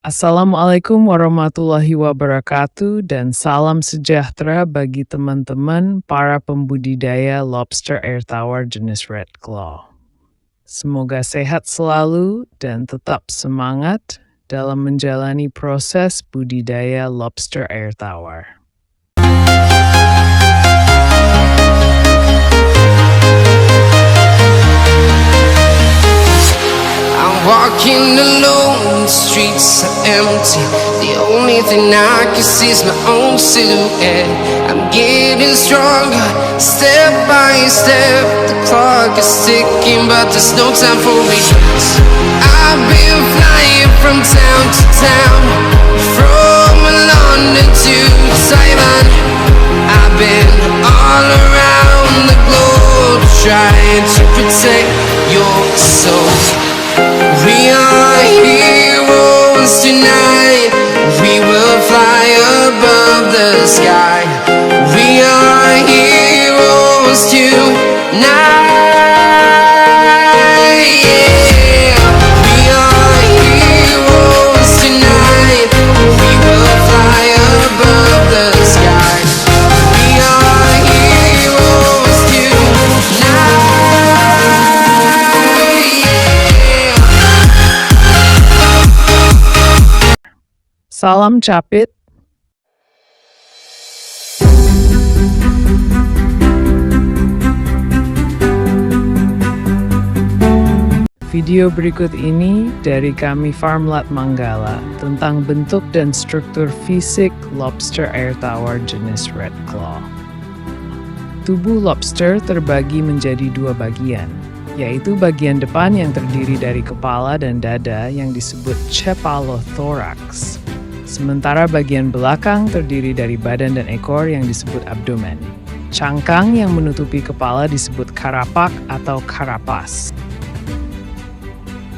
Assalamualaikum warahmatullahi wabarakatuh dan salam sejahtera bagi teman-teman para pembudidaya lobster air tawar jenis Red Claw. Semoga sehat selalu dan tetap semangat dalam menjalani proses budidaya lobster air tawar. Walking alone, the streets are empty. The only thing I can see is my own silhouette. I'm getting stronger, step by step. The clock is ticking, but there's no time for me. I've been flying from town to town, from London to Taiwan. I've been all around the globe, trying to protect your soul. We are heroes tonight. We will fly above the sky. We are heroes tonight. Yeah. We are heroes tonight. We will fly above the sky. We are heroes tonight. Salam capit. Video berikut ini dari kami Farmlat Manggala tentang bentuk dan struktur fisik lobster air tawar jenis Red Claw. Tubuh lobster terbagi menjadi dua bagian, yaitu bagian depan yang terdiri dari kepala dan dada yang disebut cephalothorax. Sementara bagian belakang terdiri dari badan dan ekor yang disebut abdomen. Cangkang yang menutupi kepala disebut karapak atau karapas.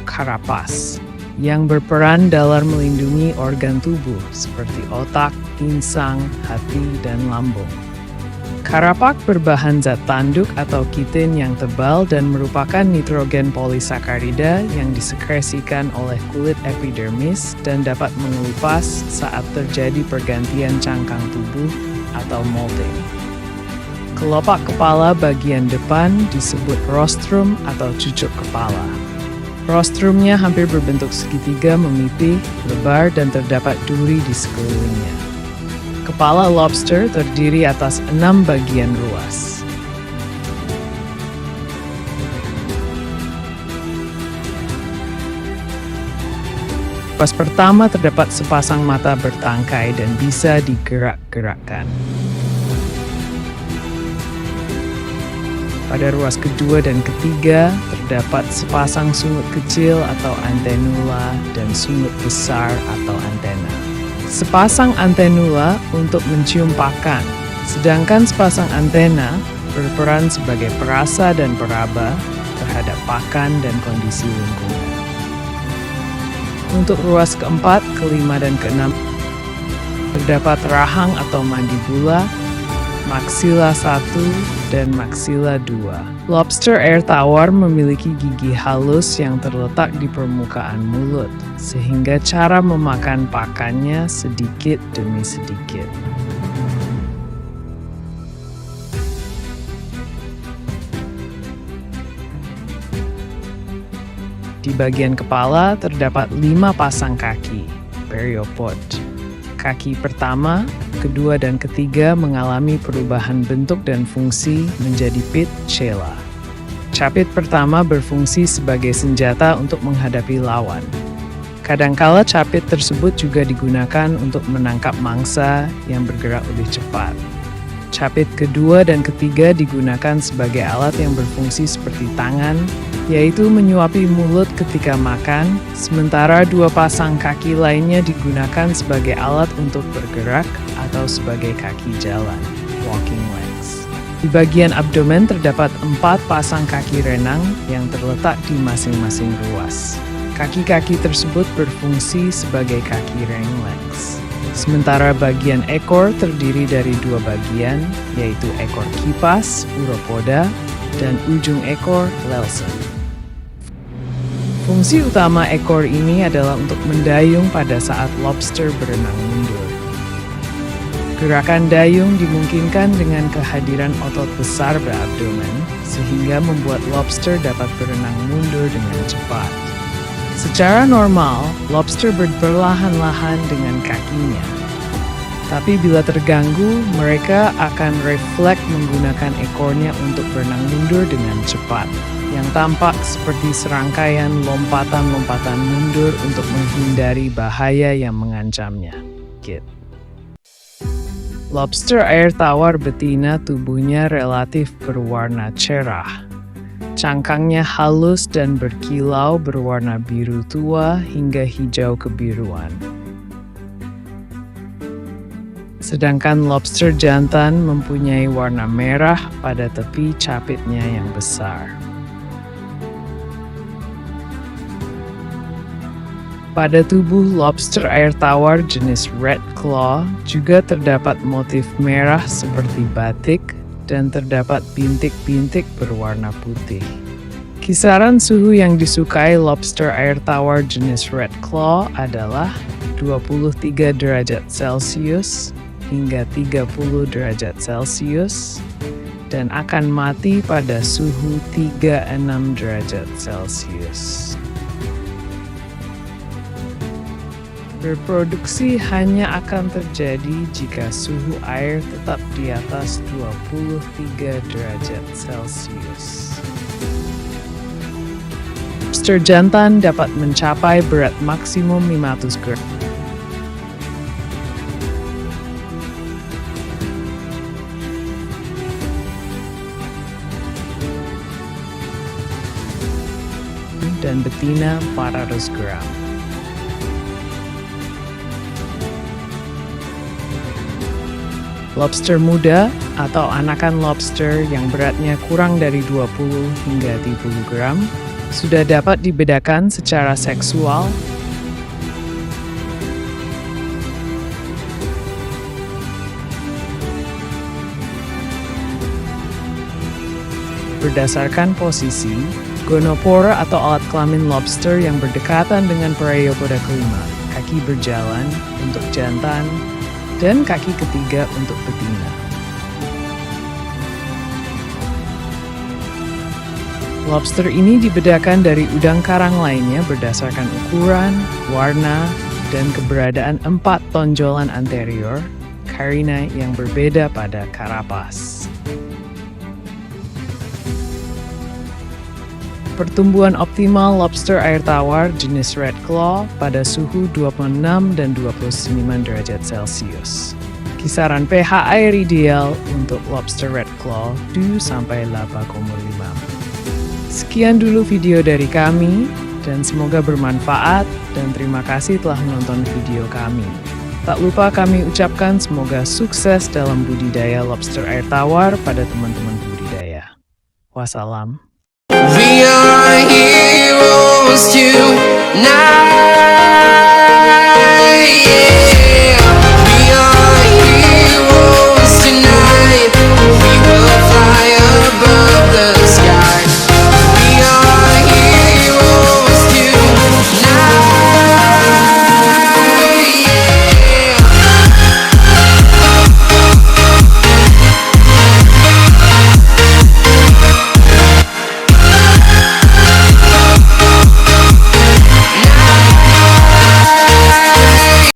Karapas yang berperan dalam melindungi organ tubuh seperti otak, insang, hati, dan lambung. Karapak berbahan zat tanduk atau kitin yang tebal dan merupakan nitrogen polisakarida yang disekresikan oleh kulit epidermis dan dapat mengelupas saat terjadi pergantian cangkang tubuh atau molting. Kelopak kepala bagian depan disebut rostrum atau cucuk kepala. Rostrumnya hampir berbentuk segitiga memipih, lebar, dan terdapat duri di sekelilingnya. Kepala lobster terdiri atas 6 bagian ruas. Ruas pertama terdapat sepasang mata bertangkai dan bisa digerak-gerakkan. Pada ruas kedua dan ketiga, terdapat sepasang sungut kecil atau antenula dan sungut besar atau antena. Sepasang antenula untuk mencium pakan, sedangkan sepasang antena berperan sebagai perasa dan peraba terhadap pakan dan kondisi lingkungan. Untuk ruas keempat, kelima, dan keenam, terdapat rahang atau mandibula, maksila 1, dan maksila 2. Lobster air tawar memiliki gigi halus yang terletak di permukaan mulut, sehingga cara memakan pakannya sedikit demi sedikit. Di bagian kepala terdapat 5 pasang kaki, periopod. Kaki pertama, kedua, dan ketiga mengalami perubahan bentuk dan fungsi menjadi pit chela. Capit pertama berfungsi sebagai senjata untuk menghadapi lawan. Kadangkala capit tersebut juga digunakan untuk menangkap mangsa yang bergerak lebih cepat. Capit kedua dan ketiga digunakan sebagai alat yang berfungsi seperti tangan, yaitu menyuapi mulut ketika makan, sementara 2 pasang kaki lainnya digunakan sebagai alat untuk bergerak atau sebagai kaki jalan, walking legs. Di bagian abdomen terdapat 4 pasang kaki renang yang terletak di masing-masing ruas. Kaki-kaki tersebut berfungsi sebagai kaki ring legs. Sementara bagian ekor terdiri dari 2 bagian, yaitu ekor kipas, uropoda, dan ujung ekor, lelsen. Fungsi utama ekor ini adalah untuk mendayung pada saat lobster berenang mundur. Gerakan dayung dimungkinkan dengan kehadiran otot besar berabdomen, sehingga membuat lobster dapat berenang mundur dengan cepat. Secara normal, lobster berperlahan-lahan dengan kakinya. Tapi bila terganggu, mereka akan refleks menggunakan ekornya untuk berenang mundur dengan cepat, yang tampak seperti serangkaian lompatan-lompatan mundur untuk menghindari bahaya yang mengancamnya. Lobster air tawar betina tubuhnya relatif berwarna cerah. Cangkangnya halus dan berkilau berwarna biru tua hingga hijau kebiruan. Sedangkan lobster jantan mempunyai warna merah pada tepi capitnya yang besar. Pada tubuh lobster air tawar jenis red claw juga terdapat motif merah seperti batik dan terdapat bintik-bintik berwarna putih. Kisaran suhu yang disukai lobster air tawar jenis red claw adalah 23 derajat Celcius hingga 30 derajat Celcius dan akan mati pada suhu 36 derajat Celcius. Reproduksi hanya akan terjadi jika suhu air tetap di atas 23 derajat Celcius. Lobster jantan dapat mencapai berat maksimum 500 gram. Dan betina 400 gram. Lobster muda atau anakan lobster yang beratnya kurang dari 20 hingga 30 gram sudah dapat dibedakan secara seksual berdasarkan posisi, gonopora atau alat kelamin lobster yang berdekatan dengan Paraeopoda kelima, kaki berjalan untuk jantan, dan kaki ketiga untuk betina. Lobster ini dibedakan dari udang karang lainnya berdasarkan ukuran, warna, dan keberadaan 4 tonjolan anterior, carinae yang berbeda pada karapas. Pertumbuhan optimal lobster air tawar jenis red claw pada suhu 26 dan 29 derajat Celcius. Kisaran pH air ideal untuk lobster red claw 7 sampai 8,5. Sekian dulu video dari kami dan semoga bermanfaat dan terima kasih telah menonton video kami. Tak lupa kami ucapkan semoga sukses dalam budidaya lobster air tawar pada teman-teman budidaya. Wassalam. We are heroes tonight.